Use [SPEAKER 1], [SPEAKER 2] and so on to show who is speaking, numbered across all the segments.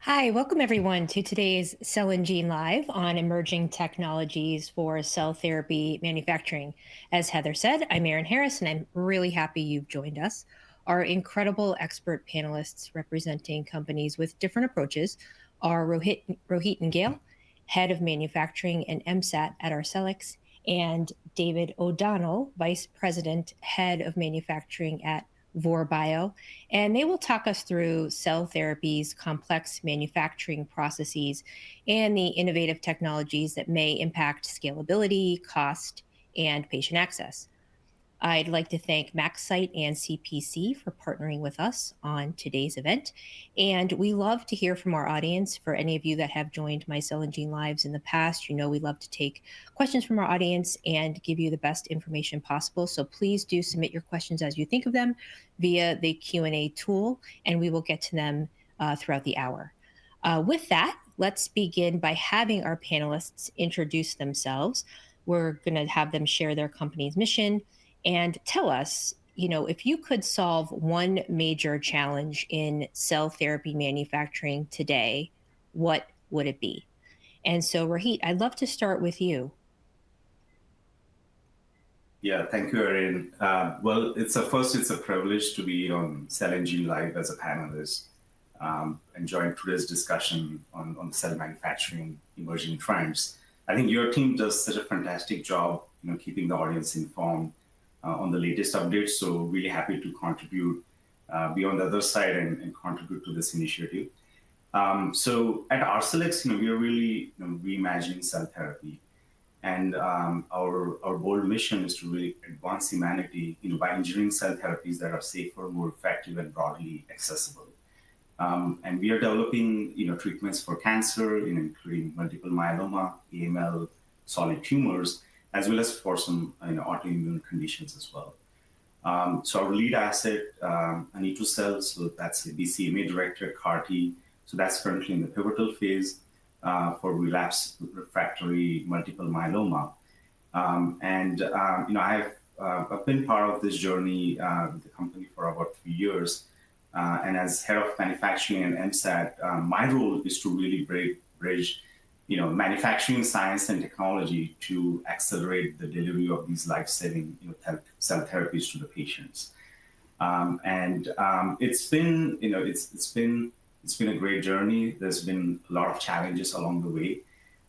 [SPEAKER 1] Hi, welcome everyone to today's Cell and Gene Live on emerging technologies for cell therapy manufacturing. As Heather said, I'm Erin Harris, and I'm really happy you've joined us. Our incredible expert panelists representing companies with different approaches are Rohit Ingale, Head of Manufacturing and MSAT at Arcellx, and David O'Donnell, Vice President, Head of Manufacturing at Vor Bio, and they will talk us through cell therapies, complex manufacturing processes, and the innovative technologies that may impact scalability, cost, and patient access. I'd like to thank MaxSite and CPC for partnering with us on today's event. And we love to hear from our audience. For any of you that have joined my Cell and Gene Lives in the past, you know we love to take questions from our audience and give you the best information possible. So please do submit your questions as you think of them via the Q&A tool, and we will get to them throughout the hour. With that, let's begin by having our panelists introduce themselves. We're going to have them share their company's mission and tell us, if you could solve one major challenge in cell therapy manufacturing today, what would it be? And so, Rohit, I'd love to start with you.
[SPEAKER 2] Yeah, thank you, Erin. Well, it's a privilege to be on Cell and Gene Live as a panelist and join today's discussion on cell manufacturing emerging trends. I think your team does such a fantastic job, keeping the audience informed on the latest updates. So really happy to contribute, be on the other side and contribute to this initiative. So at Arcellx, we are really reimagining cell therapy. And our bold mission is to really advance humanity by engineering cell therapies that are safer, more effective, and broadly accessible. And we are developing treatments for cancer, including multiple myeloma, AML, solid tumors, as well as for some autoimmune conditions as well. So our lead asset, anito-cel, so that's a BCMA-directed CAR-T. So that's currently in the pivotal phase for relapsed refractory multiple myeloma. I've been part of this journey with the company for about 3 years. And as head of manufacturing and MSAT, my role is to really bridge manufacturing science and technology to accelerate the delivery of these life-saving cell therapies to the patients. It's been a great journey. There's been a lot of challenges along the way.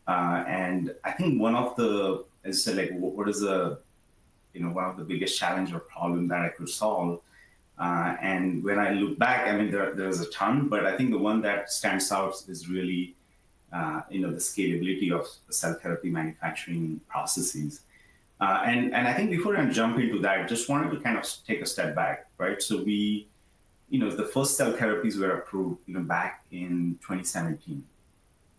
[SPEAKER 2] And I think one of the, what is one of the biggest challenge or problem that I could solve? And when I look back, there's a ton, but I think the one that stands out is really the scalability of cell therapy manufacturing processes. And I think before I jump into that, just wanted to kind of take a step back, right? So the first cell therapies were approved, back in 2017.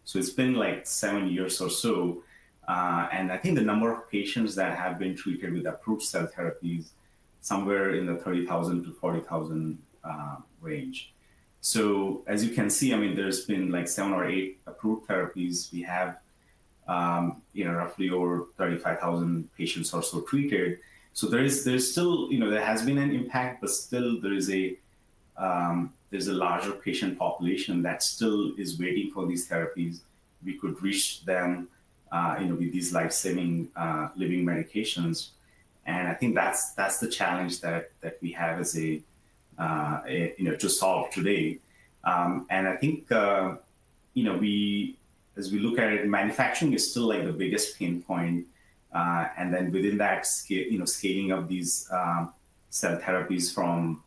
[SPEAKER 2] So it's been like 7 years or so. And I think the number of patients that have been treated with approved cell therapies, somewhere in the 30,000 to 40,000 range. So as you can see, there's been like 7 or 8 approved therapies. We have, roughly over 35,000 patients or so treated. So there's still, there has been an impact, but still there's a larger patient population that still is waiting for these therapies. We could reach them, with these life-saving living medications. And I think that's the challenge that we have as to solve today. And I think, as we look at it, manufacturing is still like the biggest pain point. And then within that, scaling of these cell therapies from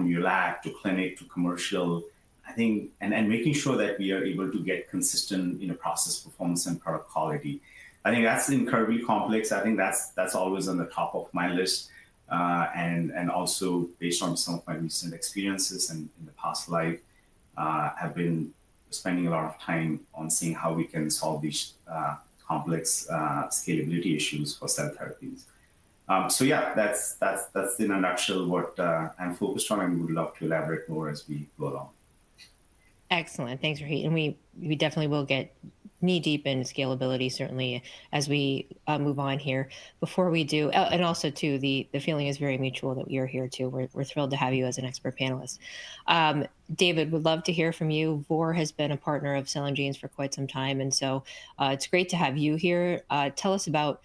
[SPEAKER 2] your lab to clinic to commercial, I think, and making sure that we are able to get consistent, process performance and product quality. I think that's incredibly complex. I think that's always on the top of my list. And also based on some of my recent experiences and in the past life, have been spending a lot of time on seeing how we can solve these complex scalability issues for cell therapies. So yeah, that's in a nutshell what I'm focused on, and would love to elaborate more as we go along.
[SPEAKER 1] Excellent. Thanks, Rohit. And we definitely will get knee deep in scalability, certainly, as we move on here. Before we do, and also too, the feeling is very mutual that you're here too. We're thrilled to have you as an expert panelist. David, would love to hear from you. Vor has been a partner of Cell and Genes for quite some time, and so it's great to have you here. Tell us about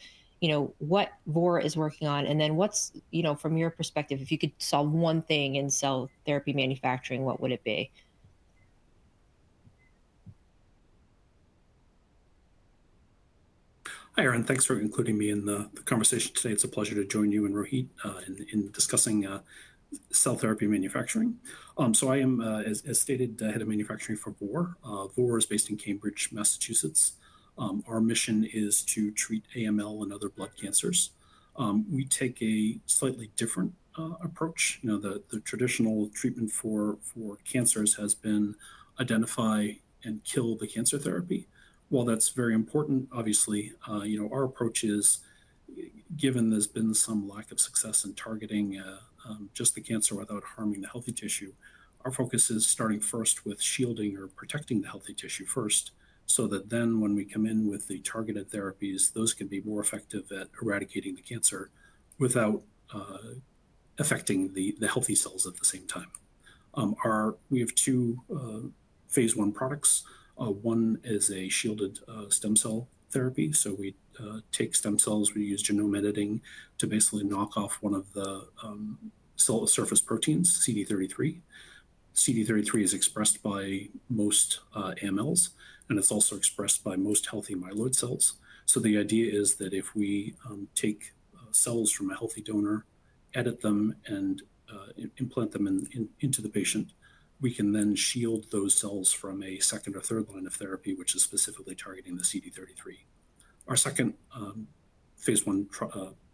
[SPEAKER 1] what Vor is working on, and then what's from your perspective, if you could solve one thing in cell therapy manufacturing, what would it be?
[SPEAKER 3] Hi, Erin. Thanks for including me in the conversation today. It's a pleasure to join you and Rohit in discussing cell therapy manufacturing. So I am, as stated, head of manufacturing for Vor. Vor is based in Cambridge, Massachusetts. Our mission is to treat AML and other blood cancers. We take a slightly different approach. The traditional treatment for cancers has been identify and kill the cancer therapy. While that's very important, obviously, our approach is, given there's been some lack of success in targeting just the cancer without harming the healthy tissue, our focus is starting first with shielding or protecting the healthy tissue first, so that then when we come in with the targeted therapies, those can be more effective at eradicating the cancer without affecting the healthy cells at the same time. We have two phase 1 products. One is a shielded stem cell therapy. So we take stem cells, we use genome editing to basically knock off one of the cell surface proteins, CD33. CD33 is expressed by most AMLs, and it's also expressed by most healthy myeloid cells. So the idea is that if we take cells from a healthy donor, edit them, and implant them into the patient, we can then shield those cells from a second or third line of therapy, which is specifically targeting the CD33. Our second phase 1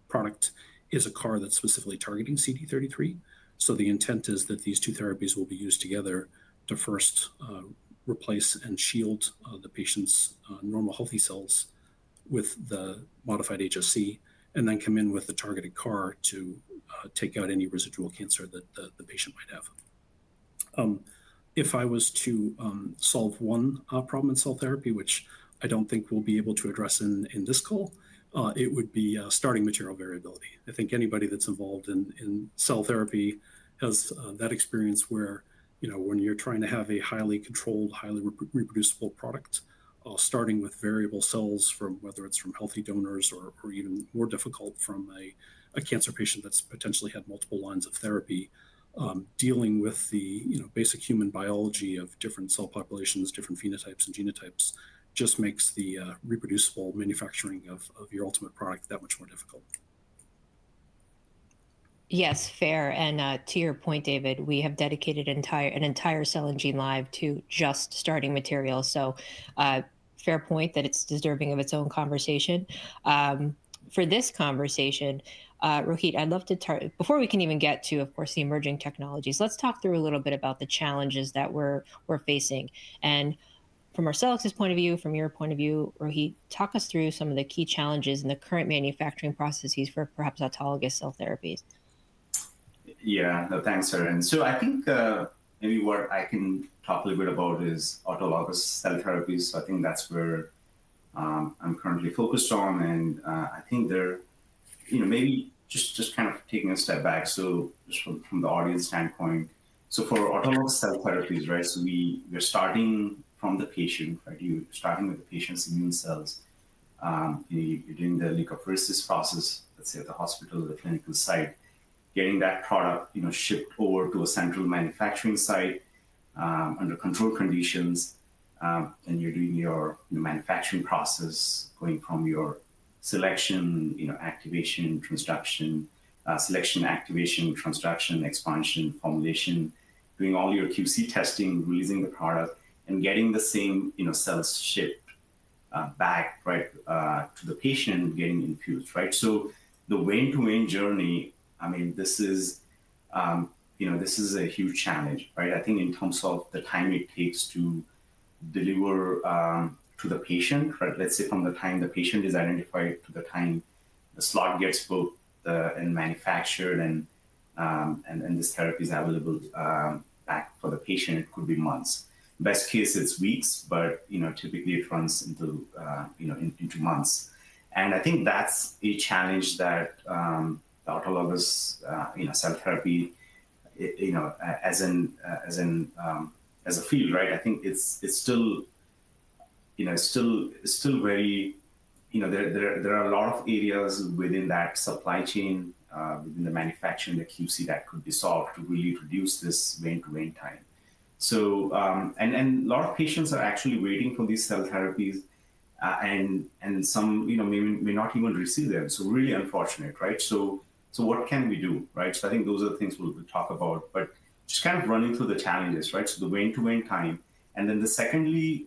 [SPEAKER 3] product is a CAR that's specifically targeting CD33. So the intent is that these two therapies will be used together to first replace and shield the patient's normal healthy cells with the modified HSC, and then come in with the targeted CAR to take out any residual cancer that the patient might have. If I was to solve one problem in cell therapy, which I don't think we'll be able to address in this call, it would be starting material variability. I think anybody that's involved in cell therapy has that experience where, when you're trying to have a highly controlled, highly reproducible product, starting with variable cells from whether it's from healthy donors or even more difficult from a cancer patient that's potentially had multiple lines of therapy, dealing with the basic human biology of different cell populations, different phenotypes and genotypes, just makes the reproducible manufacturing of your ultimate product that much more difficult.
[SPEAKER 1] Yes, fair. And to your point, David, we have dedicated an entire Cell and Gene Live to just starting materials. So fair point that it's deserving of its own conversation. For this conversation, Rohit, I'd love to before we can even get to, of course, the emerging technologies, let's talk through a little bit about the challenges that we're facing. And from Arcellx's point of view, from your point of view, Rohit, talk us through some of the key challenges in the current manufacturing processes for perhaps autologous cell therapies.
[SPEAKER 2] Yeah, no, thanks, Erin. So I think maybe what I can talk a little bit about is autologous cell therapies. So I think that's where I'm currently focused on, and I think they're, maybe just kind of taking a step back. So just from the audience standpoint, so for autologous cell therapies, right? So we're starting from the patient, right? You're starting with the patient's immune cells. You're doing the leukapheresis process, let's say at the hospital or the clinical site, getting that product, shipped over to a central manufacturing site under controlled conditions. And you're doing your manufacturing process, going from your selection, activation, transduction, selection, activation, transduction, expansion, formulation, doing all your QC testing, releasing the product, and getting the same, cells shipped back, right, to the patient, getting infused, right? So the vein-to-vein journey, this is, this is a huge challenge, right? I think in terms of the time it takes to deliver to the patient, right? Let's say from the time the patient is identified to the time the slot gets booked and manufactured, and this therapy is available back for the patient, it could be months. Best case, it's weeks, but typically it runs into into months. And I think that's a challenge that the autologous cell therapy, as a field, right? I think it's still still very, there are a lot of areas within that supply chain, within the manufacturing, the QC, that could be solved to really reduce this vein-to-vein time. So, and a lot of patients are actually waiting for these cell therapies, and some, may not even receive them. So really unfortunate, right? So what can we do, right? So I think those are the things we'll talk about, but just kind of running through the challenges, right? So the vein-to-vein time, and then the secondly,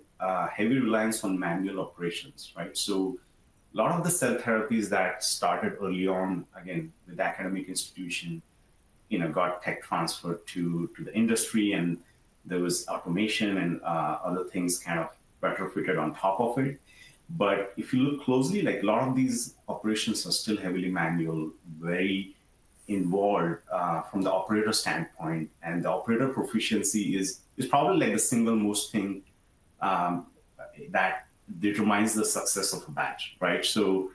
[SPEAKER 2] heavy reliance on manual operations, right? So a lot of the cell therapies that started early on, again, with the academic institution, got tech transferred to the industry, and there was automation and other things kind of retrofitted on top of it. But if you look closely, like a lot of these operations are still heavily manual, very involved from the operator standpoint, and the operator proficiency is probably like the single most thing that determines the success of a batch, right? So,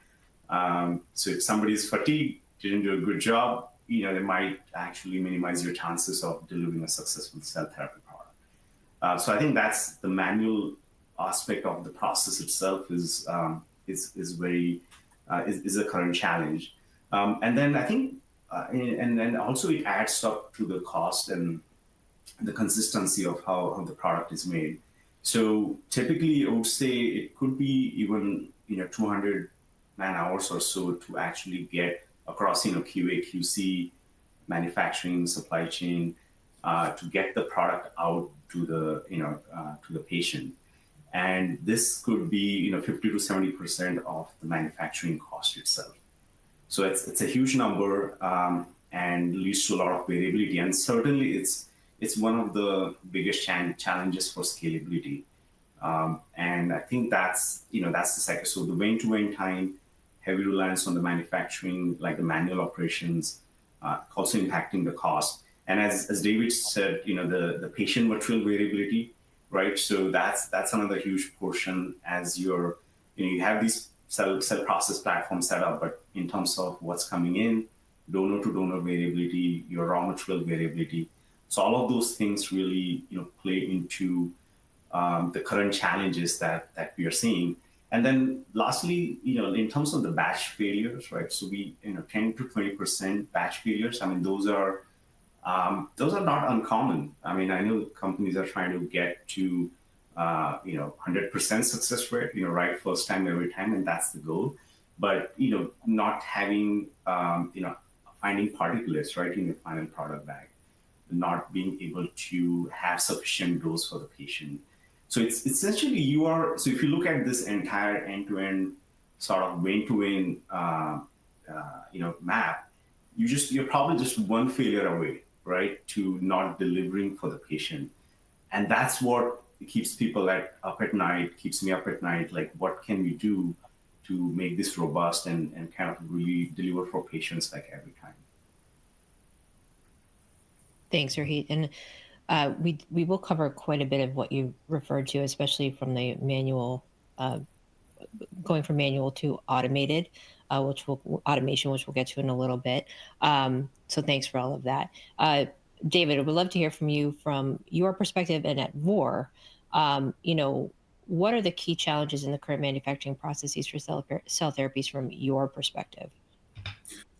[SPEAKER 2] so if somebody's fatigued, didn't do a good job, they might actually minimize your chances of delivering a successful cell therapy product. So I think that's the manual aspect of the process itself is very is a current challenge. And then I think, and then also it adds up to the cost and the consistency of how the product is made. So typically, I would say it could be even 200 man hours or so to actually get across QA, QC, manufacturing, supply chain, to get the product out to the to the patient. And this could be 50 to 70% of the manufacturing cost itself. So it's a huge number, and leads to a lot of variability. And certainly it's one of the biggest challenges for scalability. And I think that's that's the second. So the vein-to-vein time, heavy reliance on the manufacturing, like the manual operations, also impacting the cost. And as David said, the patient material variability, right? So that's another huge portion as you have these cell process platforms set up, but in terms of what's coming in, donor to donor variability, your raw material variability. So all of those things really play into the current challenges that we are seeing. And then lastly, in terms of the batch failures, right? So we 10 to 20% batch failures. I mean, those are not uncommon. I mean, I know companies are trying to get to 100% success rate, right, first time every time, and that's the goal. But not having finding particulates, right, in the final product bag, not being able to have sufficient dose for the patient. So it's essentially so if you look at this entire end-to-end sort of vein-to-vein map, you're probably just one failure away, right, to not delivering for the patient. And that's what keeps people up at night, keeps me up at night. Like, what can we do to make this robust and kind of really deliver for patients like every time?
[SPEAKER 1] Thanks, Rohit. And we will cover quite a bit of what you referred to, especially from the manual, going from manual to automated, automation, which we'll get to in a little bit. So thanks for all of that. David, I would love to hear from you from your perspective and at Vor. What are the key challenges in the current manufacturing processes for cell therapies from your perspective?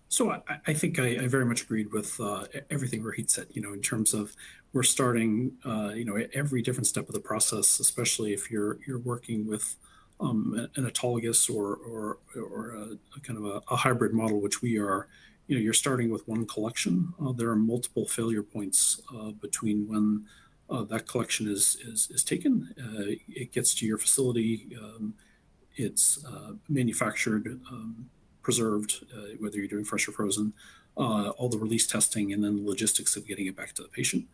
[SPEAKER 3] So I think I very much agreed with everything Rohit said, in terms of we're starting, at every different step of the process, especially if you're working with an autologous or a kind of a hybrid model, which we are. You're starting with one collection. There are multiple failure points between when that collection is taken. It gets to your facility. It's manufactured, preserved, whether you're doing fresh or frozen, all the release testing, and then the logistics of getting it back to the patient.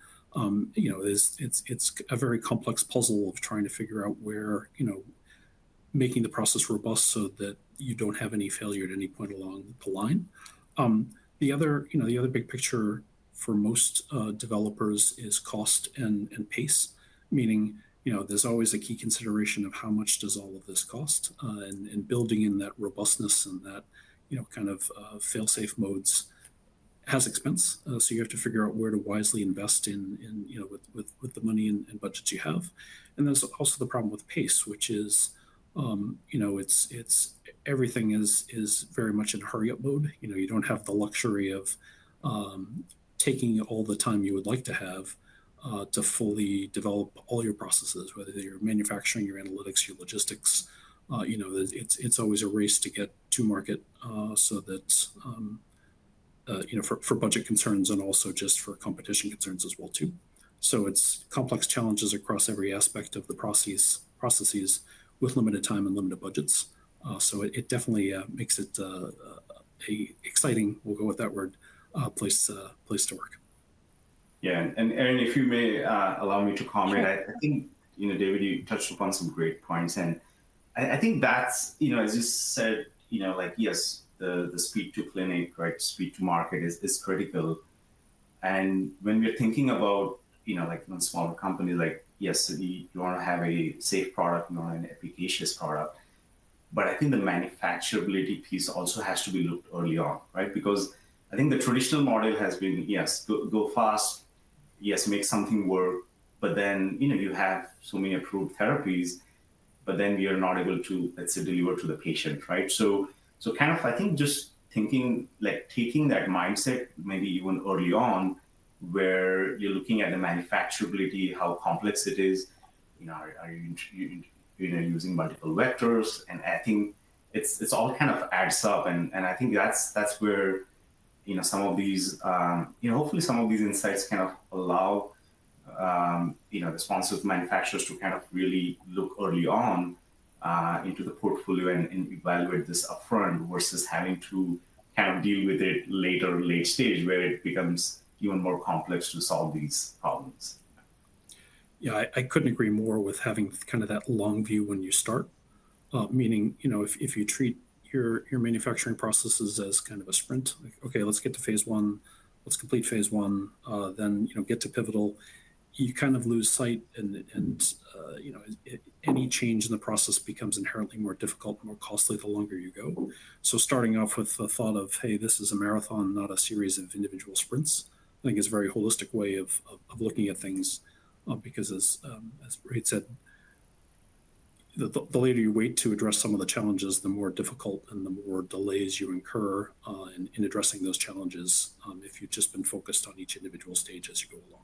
[SPEAKER 3] It's a very complex puzzle of trying to figure out where, making the process robust so that you don't have any failure at any point along the line. The other big picture for most developers is cost and pace, meaning there's always a key consideration of how much does all of this cost, and building in that robustness and that, kind of fail-safe modes has expense. So you have to figure out where to wisely invest in with the money and budgets you have. And there's also the problem with pace, which is, it's everything is very much in hurry up mode. You don't have the luxury of taking all the time you would like to have to fully develop all your processes, whether you're manufacturing, your analytics, your logistics. It's always a race to get to market, so that for budget concerns and also just for competition concerns as well too. So it's complex challenges across every aspect of the processes with limited time and limited budgets. So it definitely makes it a exciting, we'll go with that word, place to work.
[SPEAKER 2] Yeah, and Erin, if you may allow me to comment, sure. I think, David, you touched upon some great points. And I think that's, as you said, yes, the speed to clinic, right, speed to market is critical. And when we're thinking about, in smaller companies, yes, you want to have a safe product, you want an efficacious product. But I think the manufacturability piece also has to be looked early on, right? Because I think the traditional model has been, yes, go fast, yes, make something work, but then, you have so many approved therapies, but then we are not able to, let's say, deliver to the patient, right? So kind of, I think just thinking, taking that mindset, maybe even early on, where you're looking at the manufacturability, how complex it is, are you using multiple vectors? And I think it's all kind of adds up. And I think that's where, some of these, hopefully some of these insights kind of allow, the sponsors, manufacturers to kind of really look early on into the portfolio and evaluate this upfront versus having to kind of deal with it later, late stage, where it becomes even more complex to solve these problems.
[SPEAKER 3] Yeah, I couldn't agree more with having kind of that long view when you start, meaning, if you treat your manufacturing processes as kind of a sprint, okay, let's get to phase one, let's complete phase one, then, get to pivotal, you kind of lose sight and any change in the process becomes inherently more difficult and more costly the longer you go. So starting off with the thought of, hey, this is a marathon, not a series of individual sprints, I think is a very holistic way of looking at things, because as Rohit said, the later you wait to address some of the challenges, the more difficult and the more delays you incur in addressing those challenges, if you've just been focused on each individual stage as you go along.